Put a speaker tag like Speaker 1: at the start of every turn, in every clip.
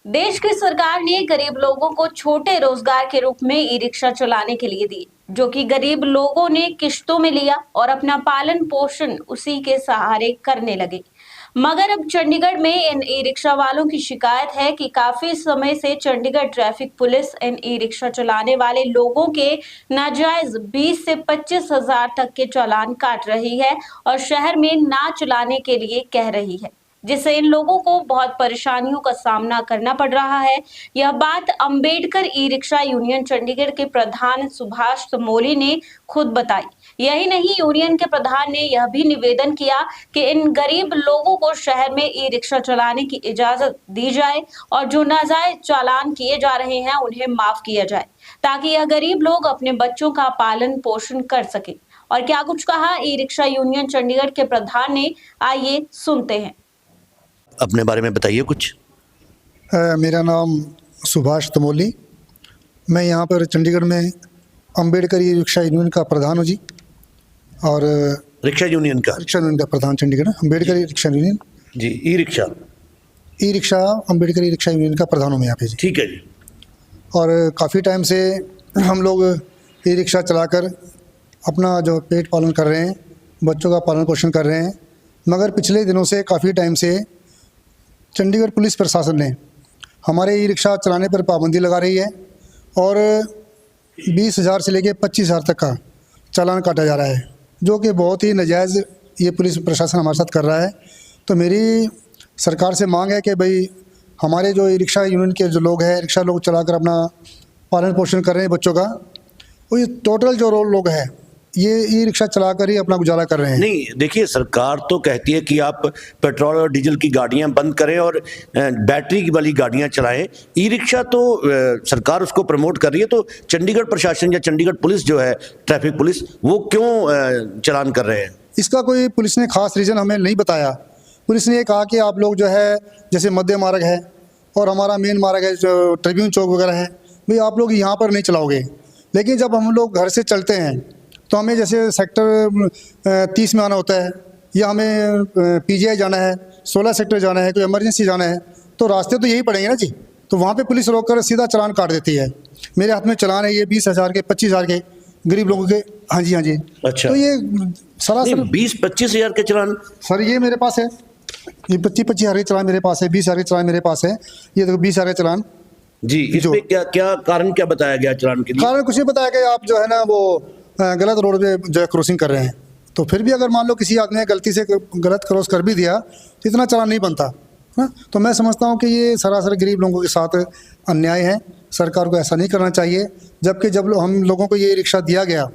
Speaker 1: देश की सरकार ने गरीब लोगों को छोटे रोजगार के रूप में ई रिक्शा चलाने के लिए दी, जो कि गरीब लोगों ने किश्तों में लिया और अपना पालन पोषण उसी के सहारे करने लगे। मगर अब चंडीगढ़ में इन ई रिक्शा वालों की शिकायत है कि काफी समय से चंडीगढ़ ट्रैफिक पुलिस इन ई रिक्शा चलाने वाले लोगों के नाजायज 20 से 25 हजार तक के चालान काट रही है और शहर में ना चलाने के लिए कह रही है, जिससे इन लोगों को बहुत परेशानियों का सामना करना पड़ रहा है। यह बात Ambedkar e rickshaw union Chandigarh के प्रधान सुभाष तमोली ने खुद बताई। यही नहीं, यूनियन के प्रधान ने यह भी निवेदन किया कि इन गरीब लोगों को शहर में ई रिक्शा चलाने की इजाजत दी जाए और जो नाजायज चालान किए जा रहे हैं उन्हें माफ किया जाए, ताकि यह गरीब लोग अपने बच्चों का पालन पोषण कर सके। और क्या कुछ कहा ई रिक्शा यूनियन चंडीगढ़ के प्रधान ने, आइए सुनते हैं।
Speaker 2: अपने बारे में बताइए कुछ।
Speaker 3: मेरा नाम सुभाष तमोली, मैं यहाँ पर चंडीगढ़ में अंबेडकर ई रिक्शा यूनियन का प्रधान हूँ जी। और
Speaker 2: रिक्शा यूनियन का
Speaker 3: प्रधान Chandigarh Ambedkar e rickshaw union
Speaker 2: जी। E rickshaw
Speaker 3: Ambedkar e rickshaw union का प्रधान हूँ मैं यहाँ पे जी।
Speaker 2: ठीक है जी।
Speaker 3: और काफ़ी टाइम से हम लोग ई रिक्शा चलाकर अपना जो पेट पालन कर रहे हैं, बच्चों का पालन पोषण कर रहे हैं। मगर पिछले दिनों से काफ़ी टाइम से चंडीगढ़ पुलिस प्रशासन ने हमारे ई रिक्शा चलाने पर पाबंदी लगा रही है और 20,000 से लेकर 25,000 तक का चालान काटा जा रहा है, जो कि बहुत ही नाजायज़ ये पुलिस प्रशासन हमारे साथ कर रहा है। तो मेरी सरकार से मांग है कि भाई हमारे जो ई रिक्शा यूनियन के जो लोग हैं, रिक्शा लोग चलाकर अपना पालन पोषण कर रहे हैं बच्चों का, वो ये टोटल जो लोग हैं ये ई रिक्शा चलाकर ही अपना गुजारा कर रहे हैं।
Speaker 2: नहीं, देखिए, सरकार तो कहती है कि आप पेट्रोल और डीजल की गाड़ियां बंद करें और बैटरी वाली गाड़ियां चलाएं। ई रिक्शा तो सरकार उसको प्रमोट कर रही है, तो चंडीगढ़ प्रशासन या चंडीगढ़ पुलिस जो है, ट्रैफिक पुलिस, वो क्यों चलान कर रहे हैं?
Speaker 3: इसका कोई पुलिस ने खास रीज़न हमें नहीं बताया। पुलिस ने ये कहा कि आप लोग जो है, जैसे मध्य मार्ग है और हमारा मेन मार्ग है जो ट्रिब्यून चौक वगैरह है, भाई आप लोग यहाँ पर नहीं चलाओगे। लेकिन जब हम लोग घर से चलते हैं तो हमें जैसे सेक्टर 30 में आना होता है या हमें पीजीआई जाना है, 16 सेक्टर जाना है, कोई इमरजेंसी जाना है, तो रास्ते तो यही पड़ेंगे ना जी। तो वहाँ पे पुलिस रोककर सीधा चालान काट देती है। मेरे हाथ में चालान है ये 20,000 के, 25,000 के गरीब लोगों के। हाँ जी, हाँ जी।
Speaker 2: अच्छा,
Speaker 3: तो ये सरासर
Speaker 2: 20-25 हज़ार के चालान
Speaker 3: सर ये मेरे पास है, ये 25 हज़ार के चालान मेरे पास है, 20,000 के चालान मेरे पास है। ये देखो 20,000 के चालान
Speaker 2: जी। इसमें क्या कारण क्या बताया गया चालान के लिए?
Speaker 3: कारण कुछ नहीं बताया गया, आप जो है ना वो गलत रोड पे जो है क्रॉसिंग कर रहे हैं। तो फिर भी अगर मान लो किसी आदमी ने गलती से गलत क्रॉस कर भी दिया तो इतना चालान नहीं बनता है। तो मैं समझता हूँ कि ये सरासर गरीब लोगों के साथ अन्याय है। सरकार को ऐसा नहीं करना चाहिए। जबकि जब हम लोगों को ये रिक्शा दिया गया,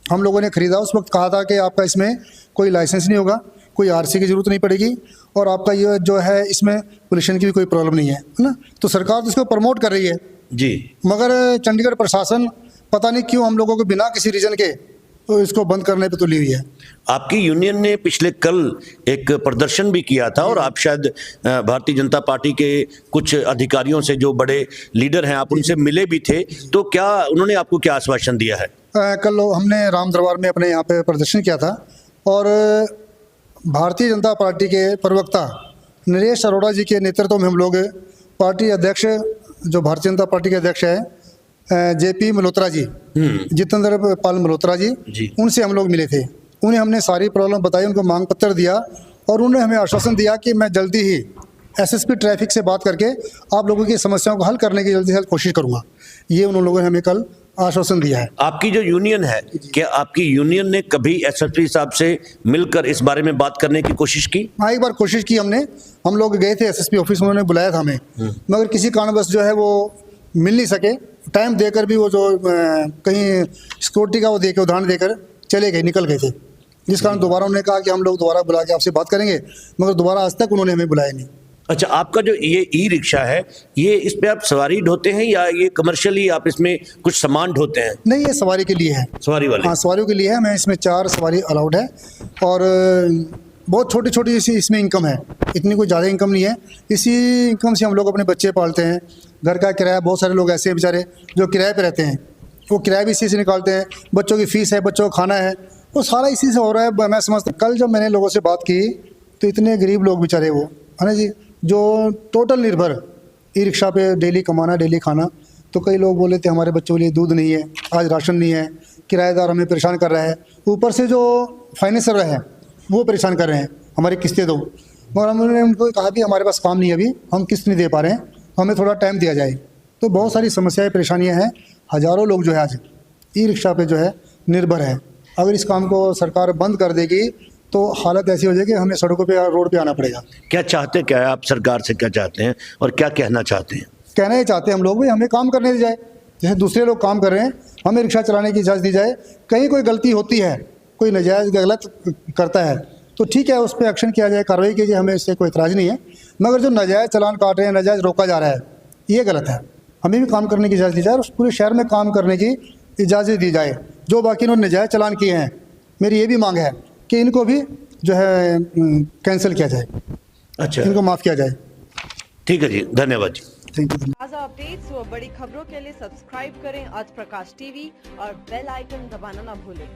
Speaker 3: हम लोगों ने ख़रीदा, उस वक्त कहा था कि आपका इसमें कोई लाइसेंस नहीं होगा, कोई आरसी की ज़रूरत नहीं पड़ेगी और आपका ये जो है इसमें पोल्यूशन की भी कोई प्रॉब्लम नहीं है ना। तो सरकार तो इसको प्रमोट कर रही है
Speaker 2: जी।
Speaker 3: मगर चंडीगढ़ प्रशासन पता नहीं क्यों हम लोगों को बिना किसी रीज़न के तो इसको बंद करने पे तुली हुई है।
Speaker 2: आपकी यूनियन ने पिछले कल एक प्रदर्शन भी किया था और आप शायद भारतीय जनता पार्टी के कुछ अधिकारियों से, जो बड़े लीडर हैं, आप उनसे मिले भी थे। तो क्या उन्होंने आपको क्या आश्वासन दिया है?
Speaker 3: कल हमने राम दरबार में अपने यहाँ पे प्रदर्शन किया था और भारतीय जनता पार्टी के प्रवक्ता नरेश अरोड़ा जी के नेतृत्व में हम लोग पार्टी अध्यक्ष, जो भारतीय जनता पार्टी के अध्यक्ष है जेपी मल्होत्रा जी, जितेंद्र पाल मल्होत्रा जी, उनसे हम लोग मिले थे। उन्हें हमने सारी प्रॉब्लम बताई, उनको मांग पत्र दिया और उन्होंने हमें आश्वासन दिया कि मैं जल्दी ही एसएसपी ट्रैफिक से बात करके आप लोगों की समस्याओं को हल करने की जल्दी से कोशिश करूँगा। ये उन लोगों ने हमें कल आश्वासन दिया है।
Speaker 2: आपकी जो यूनियन है, क्या आपकी यूनियन ने कभी एसएसपी साहब से मिलकर इस बारे में बात करने की कोशिश की?
Speaker 3: हाँ, एक बार कोशिश की हमने। हम लोग गए थे एसएसपी ऑफिस में, उन्होंने बुलाया था हमें, मगर किसी कारणवश जो है वो मिल नहीं सके। टाइम देकर भी वो जो कहीं सिक्योरिटी का वो देकर उदाहरण देकर चले गए, निकल गए थे, जिस कारण दोबारा उन्होंने कहा कि हम लोग दोबारा बुला के आपसे बात करेंगे, मगर दोबारा आज तक उन्होंने हमें बुलाया नहीं।
Speaker 2: अच्छा, आपका जो ये ई रिक्शा है, ये इस पे आप सवारी ढोते हैं या ये कमर्शियली आप इसमें कुछ सामान ढोते हैं?
Speaker 3: नहीं, ये सवारी के लिए है।
Speaker 2: सवारी वाले?
Speaker 3: हाँ, सवारियों के लिए है। मैं इसमें 4 सवारी अलाउड है और बहुत छोटी छोटी इसमें इनकम है, इतनी कोई ज़्यादा इनकम नहीं है। इसी इनकम से हम लोग अपने बच्चे पालते हैं, घर का किराया, बहुत सारे लोग ऐसे हैं बेचारे जो किराए पे रहते हैं, वो किराया भी इसी से निकालते हैं, बच्चों की फ़ीस है, बच्चों का खाना है, वो सारा इसी से हो रहा है। मैं समझता, कल जब मैंने लोगों से बात की तो इतने गरीब लोग बेचारे वो है ना जी, जो टोटल निर्भर ई रिक्शा पे डेली कमाना डेली खाना। तो कई लोग बोले थे हमारे बच्चों के लिए दूध नहीं है, आज राशन नहीं है, किराएदार हमें परेशान कर रहा है, ऊपर से जो फाइनेंसर है वो परेशान कर रहे हैं, हमारी किस्तें दो। मगर हमने उनको कहा कि हमारे पास काम नहीं है, अभी हम किस्त नहीं दे पा रहे हैं, हमें थोड़ा टाइम दिया जाए। तो बहुत सारी समस्याएं परेशानियां हैं। हज़ारों लोग जो है आज ई रिक्शा पे जो है निर्भर है। अगर इस काम को सरकार बंद कर देगी तो हालत ऐसी हो जाएगी, हमें सड़कों पे रोड पे आना पड़ेगा।
Speaker 2: क्या चाहते क्या है आप सरकार से, क्या चाहते हैं और क्या कहना चाहते हैं?
Speaker 3: कहना ही चाहते हैं हम लोग भाई हमें काम करने दी जाए, जैसे दूसरे लोग काम कर रहे हैं हमें रिक्शा चलाने की इजाज़त दी जाए। कहीं कोई गलती होती है, कोई नाजायज़ गलत करता है तो ठीक है, उस पर एक्शन किया जाए, कार्रवाई की जाए, हमें इससे कोई इतराज़ नहीं है। मगर जो नाजायज़ चलान काट रहे हैं, नाजायज़ रोका जा रहा है, ये गलत है। हमें भी काम करने की इजाज़त दी जाए और उस पूरे शहर में काम करने की इजाज़त दी जाए। जो बाकी इन्होंने नाजायज़ चलान किए हैं, मेरी ये भी मांग है कि इनको भी जो है कैंसिल किया जाए,
Speaker 2: अच्छा,
Speaker 3: इनको माफ़ किया जाए।
Speaker 2: ठीक है जी, धन्यवाद जी।
Speaker 3: Thank you.
Speaker 4: ताज़ा अपडेट्स व बड़ी खबरों के लिए सब्सक्राइब करें आज प्रकाश टीवी और बेल आइकन दबाना ना भूलें।